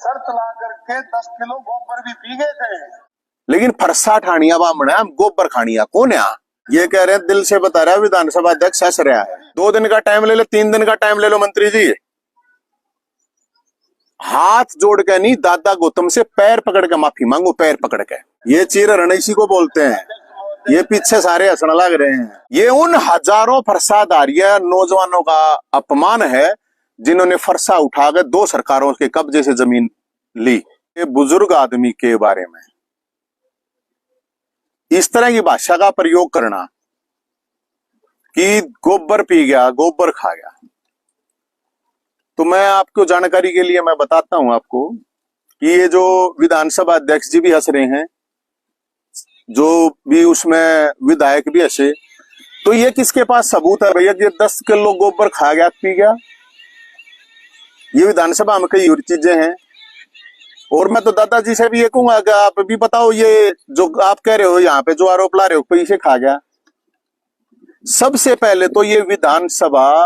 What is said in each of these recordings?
शर्त ला करके 10 किलो गोबर भी पी गए थे, लेकिन फरसा ठानिया बामना हम गोबर खानिया कौन है? ये कह रहे हैं, दिल से बता रहा है विधानसभा अध्यक्ष हंस रहा है। 2 दिन का टाइम ले लो, 3 दिन का टाइम ले लो मंत्री जी, हाथ जोड़ के नहीं, दादा गौतम से पैर पकड़ के माफी मांगो, पैर पकड़ के। ये चीर रणैसी को बोलते हैं। ये पीछे सारे हंसने लग रहे हैं। ये उन हजारों फरसाधारिया नौजवानों का अपमान है जिन्होंने फरसा उठा के 2 सरकारों के कब्जे से जमीन ली। ये बुजुर्ग आदमी के बारे में इस तरह की भाषा का प्रयोग करना कि गोबर पी गया, गोबर खा गया, तो मैं आपको जानकारी के लिए मैं बताता हूं आपको कि ये जो विधानसभा अध्यक्ष जी भी हंस रहे हैं, जो भी उसमें विधायक भी हंसे, तो ये किसके पास सबूत है भैया कि 10 किलो गोबर खा गया, पी गया? ये विधानसभा में कई और चीजें हैं। और मैं तो दादाजी से भी ये कहूंगा कि आप भी बताओ, ये जो आप कह रहे हो यहाँ पे जो आरोप ला रहे हो पैसे खा गया, सबसे पहले तो ये विधानसभा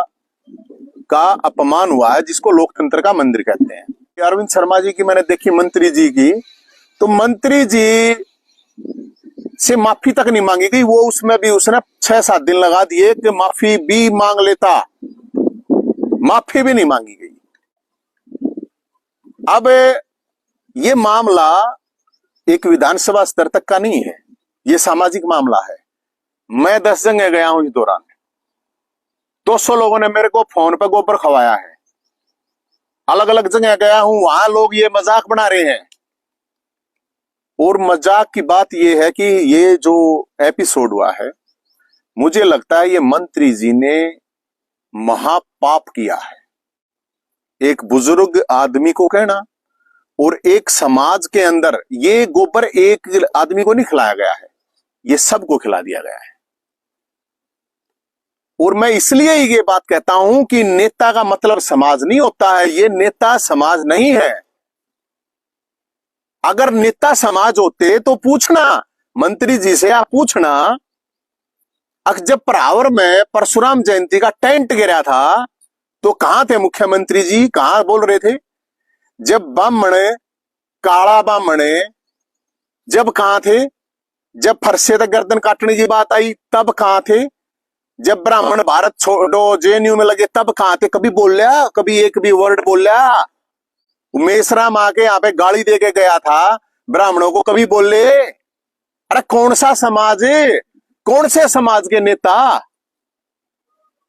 का अपमान हुआ है जिसको लोकतंत्र का मंदिर कहते हैं। अरविंद शर्मा जी की मैंने देखी, मंत्री जी की, तो मंत्री जी से माफी तक नहीं मांगी गई। वो उसमें भी उसने 6-7 दिन लगा दिए कि माफी भी मांग लेता, माफी भी नहीं मांगी गई। अब ये मामला एक विधानसभा स्तर तक का नहीं है, ये सामाजिक मामला है। मैं 10 जगह गया हूं इस दौरान, 200 लोगों ने मेरे को फोन पे गोबर खवाया है। अलग अलग जगह गया हूं, वहां लोग ये मजाक बना रहे हैं। और मजाक की बात यह है कि ये जो एपिसोड हुआ है, मुझे लगता है ये मंत्री जी ने महापाप किया है। एक बुजुर्ग आदमी को कहना और एक समाज के अंदर, ये गोबर एक आदमी को नहीं खिलाया गया है, ये सबको खिला दिया गया है। और मैं इसलिए ये बात कहता हूं कि नेता का मतलब समाज नहीं होता है। ये नेता समाज नहीं है। अगर नेता समाज होते तो पूछना, मंत्री जी से आप पूछना, जब परावर में परशुराम जयंती का टेंट गिरा था तो कहां थे मुख्यमंत्री जी, कहां बोल रहे थे? जब ब्राह्मण, काला ब्राह्मण, जब कहां थे? जब फरसे तक गर्दन काटने की बात आई तब कहां थे? जब ब्राह्मण भारत छोड़ो जेएनयू में लगे तब कहां थे? कभी बोल लिया? कभी एक भी वर्ड बोल लिया? मेसराम आके यहाँ पे गाली दे के गया था ब्राह्मणों को, कभी बोल ले? अरे कौन सा समाज है, कौन से समाज के नेता?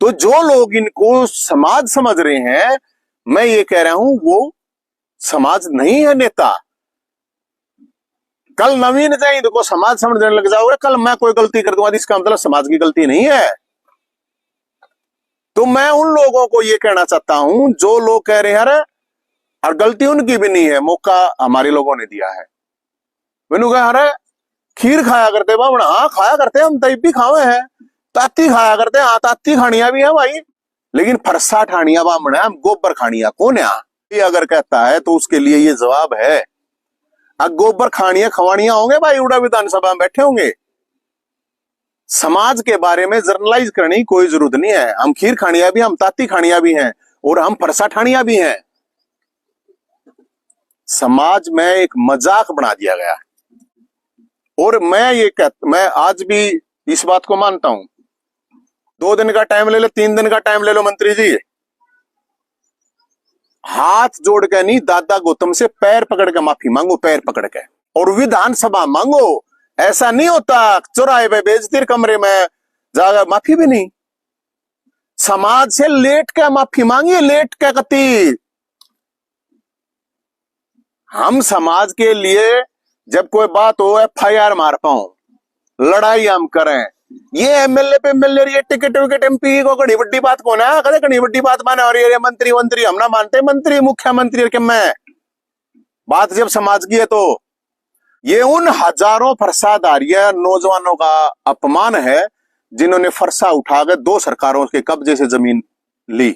तो जो लोग इनको समाज समझ रहे हैं, मैं ये कह रहा हूं वो समाज नहीं है नेता। कल नवीन जाए को समाज समझने लग जाओगे, कल मैं कोई गलती कर दूंगा इसका मतलब समाज की गलती नहीं है। तो मैं उन लोगों को ये कहना चाहता हूं जो लोग कह रहे हैं अरे, और गलती उनकी भी नहीं है, मौका हमारे लोगों ने दिया है। मैंने कहा अरे खीर खाया करते बाबा, हाँ खाया करते, हम तब भी खावे हैं, ताती खाया करते, हाँ ताती खानिया भी है भाई, लेकिन फरसा ठानिया बामना हम गोबर खानिया कौन है? ये अगर कहता है तो उसके लिए ये जवाब है। अब गोबर खानिया खवानिया होंगे भाई, उड़ा विधानसभा में बैठे होंगे। समाज के बारे में जर्नलाइज करने की कोई जरूरत नहीं है। हम खीर खानिया भी, हम ताती खानिया भी हैं और हम फरसा ठानिया भी हैं। समाज में एक मजाक बना दिया गया। और मैं आज भी इस बात को मानता हूं। 2 दिन का टाइम ले लो, 3 दिन का टाइम ले लो मंत्री जी, हाथ जोड़ के नहीं, दादा गौतम से पैर पकड़ के माफी मांगो, पैर पकड़ के, और विधानसभा मांगो। ऐसा नहीं होता चौराहे पे बेइज्जती कमरे में जाकर माफी भी नहीं। समाज से लेट के माफी मांगिए, लेट के कती। हम समाज के लिए जब कोई बात हो FIR मार पाओ, लड़ाई हम करें। ये एमएलए पे एमएलए, ये टिकट विकेट MP को घनी बड़ी बात को ना कदे, घनी बड़ी बात माने। और ये मंत्री हम ना मानते, मंत्री मुख्यमंत्री के मैं बात जब समाज की है तो ये उन हजारों फरसाधारिया नौजवानों का अपमान है जिन्होंने फरसा उठा के 2 सरकारों के कब्जे से जमीन ली।